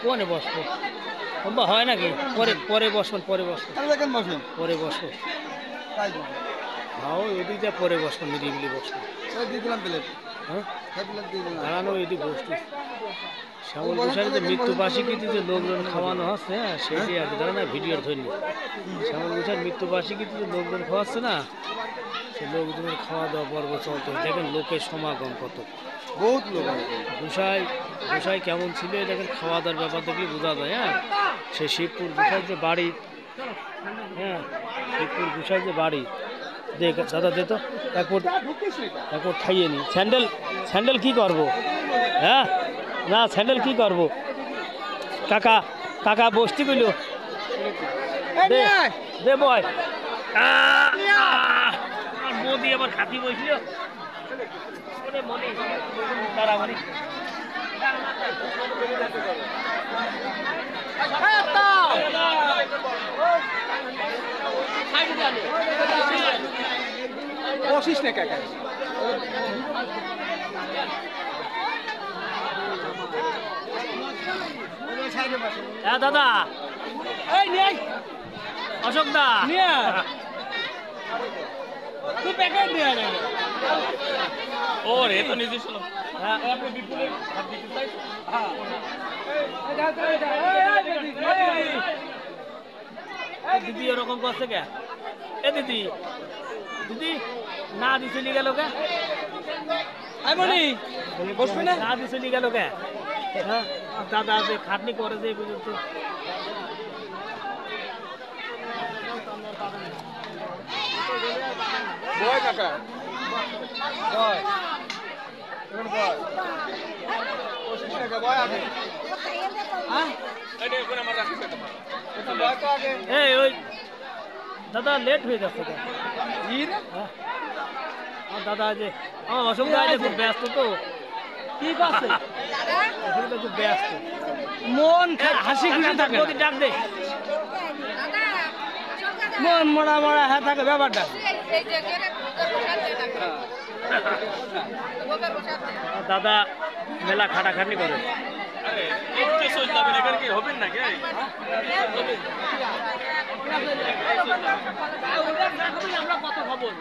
কোনে বসবো হয় নাকি পরে পরে বসবেন পরে বসবো হাও এদিকে পরে বসবো নিরিবিলি বসবো হ্যাঁ দাঁড়ানো এটি বসতো শ্যামল ঘোষালের যে মৃত্যুবার্ষিকীতে যে লোকজন খাওয়ানো হচ্ছে হ্যাঁ সেটি আর কি দাঁড়া ভিডিওর ধরি শ্যামল ঘোষাল মৃত্যুবার্ষিকীতে যে লোকজন খাওয়াচ্ছে না সে লোকজনের খাওয়া দাওয়া পর্ব চলতে দেখেন লোকের সমাগম কত বহুত লোক গোসাই কেমন ছিল দেখেন খাওয়া দাওয়ার ব্যাপার দেখলে বোঝা যায় হ্যাঁ সে শিবপুর গোসাই যে বাড়ি হ্যাঁ শিবপুর গোসাই যে বাড়ি দেখ দাদা দে তো একবার খাইয়ে নি স্যান্ডেল কি করবো হ্যাঁ না স্যান্ডেল কি করবো কাকা কাকা বসতি কইল দে বয় মোদি আবার খাতি বসল তারা মানে বসিস না কাকা হ্যাঁ দাদা এই নেই অশোক দা তুই প্যাকেট দিয়ে আনে ও রে তো নিজে শুনো হ্যাঁ আপনি বিপুলে হাত দিতে চাই হ্যাঁ দিদি এরকম করছে কে এ দিদি দিদি না দিছে নি গেল কে বসবি না না দিছে নি গেল কে হ্যাঁ দাদা যে খাটনি করে যে পর্যন্ত বয় কাকা বয় বয় বসিস না বয় আগে হ্যাঁ এই ওই দাদা লেট হয়ে যাচ্ছে দাদা যে আমার অশোক দা খুব ব্যস্ত তো কি করছে খুব ব্যস্ত মন হাসি খুশি থাকে ডাক দে মন মরা মরা হ্যাঁ থাকে ব্যাপারটা দাদা মেলা খাটাখাটনি করে হবেন নাকি আমরা কত খবর